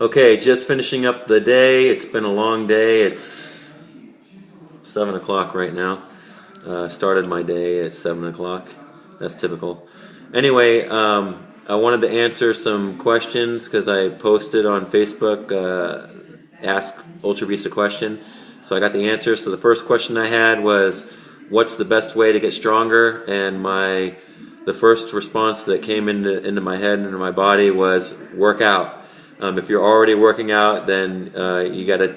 Okay, just finishing up the day. It's been a long day. It's 7 o'clock right now. Started my day at 7 o'clock. That's typical. Anyway, I wanted to answer some questions because I posted on Facebook, Ask ULTRABEAST a question. So I got the answer. So the first question I had was, what's the best way to get stronger? And the first response that came into my head and into my body was work out. If you're already working out, then you got to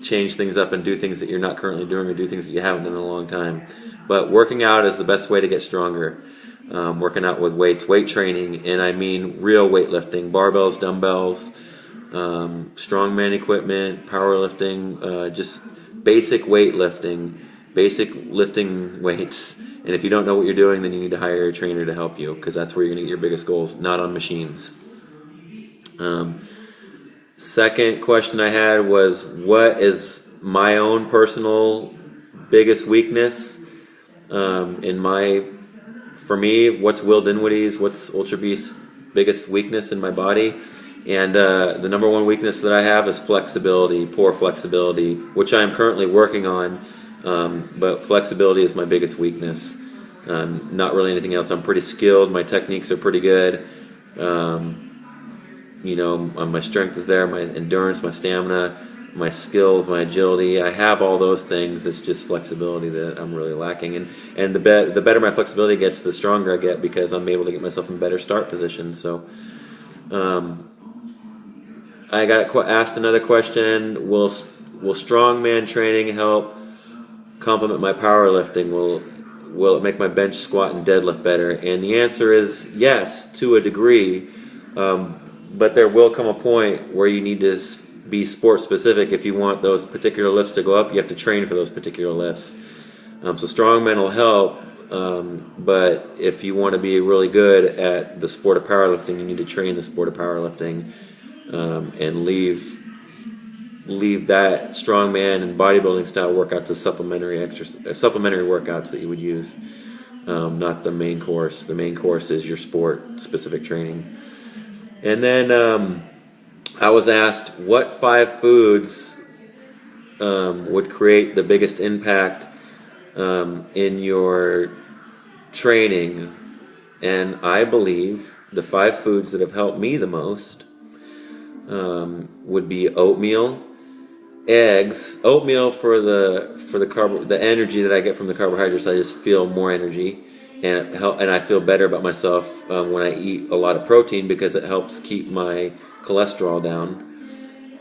change things up and do things that you're not currently doing, or do things that you haven't done in a long time. But working out is the best way to get stronger. Working out with weights, weight training, and I mean real weightlifting, barbells, dumbbells, strongman equipment, powerlifting, just basic weightlifting, basic lifting weights. And if you don't know what you're doing, then you need to hire a trainer to help you, because that's where you're going to get your biggest goals, not on machines. Second question I had was, what is my own personal biggest weakness? For me, what's Will Dinwiddie's, what's ULTRABEAST's biggest weakness in my body? And the number one weakness that I have is flexibility, poor flexibility, which I am currently working on. But flexibility is my biggest weakness. Not really anything else. I'm pretty skilled. My techniques are pretty good. My strength is there, my endurance, my stamina, my skills, my agility. I have all those things. It's just flexibility that I'm really lacking. And the better my flexibility gets, the stronger I get, because I'm able to get myself in better start positions. So I got asked another question, will strongman training help complement my powerlifting? Will it make my bench, squat, and deadlift better? And the answer is yes, to a degree. But there will come a point where you need to be sport specific. If you want those particular lifts to go up, you have to train for those particular lifts. So strongman will help, but if you want to be really good at the sport of powerlifting, you need to train the sport of powerlifting, and leave that strongman and bodybuilding style workouts as supplementary workouts that you would use, not the main course. The main course is your sport specific training. And then I was asked what 5 foods would create the biggest impact in your training. And I believe the 5 foods that have helped me the most would be oatmeal, eggs. Oatmeal for the energy that I get from the carbohydrates. I just feel more energy. And I feel better about myself when I eat a lot of protein, because it helps keep my cholesterol down.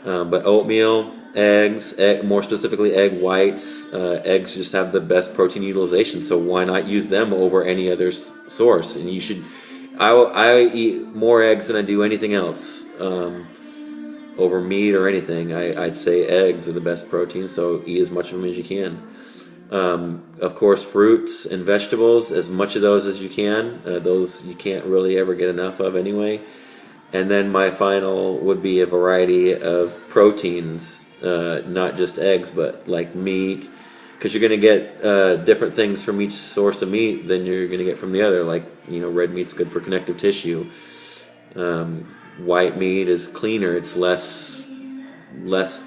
But oatmeal, eggs, more specifically egg whites. Eggs just have the best protein utilization, so why not use them over any other source? And you should. I eat more eggs than I do anything else over meat or anything. I'd say eggs are the best protein, so eat as much of them as you can. Of course, fruits and vegetables, as much of those as you can. Those you can't really ever get enough of anyway. And then my final would be a variety of proteins, not just eggs, but like meat, because you're going to get different things from each source of meat than you're going to get from the other. Like, red meat's good for connective tissue. White meat is cleaner. It's less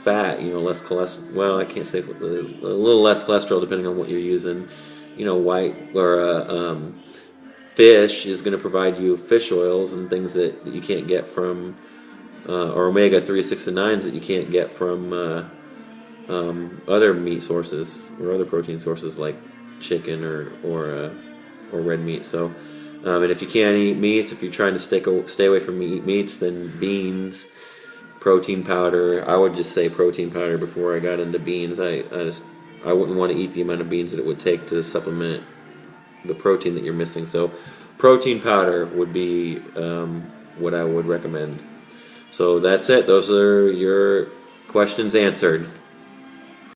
fat, less cholesterol. Well, I can't say, a little less cholesterol depending on what you're using. White or fish is going to provide you fish oils and things that you can't get from, or omega-3, 6, and 9s that you can't get from other meat sources or other protein sources like chicken or red meat. So, and if you can't eat meats, if you're trying to stay away from meats, then beans. Protein powder. I would just say protein powder before I got into beans. I wouldn't want to eat the amount of beans that it would take to supplement the protein that you're missing. So protein powder would be what I would recommend. So that's it. Those are your questions answered.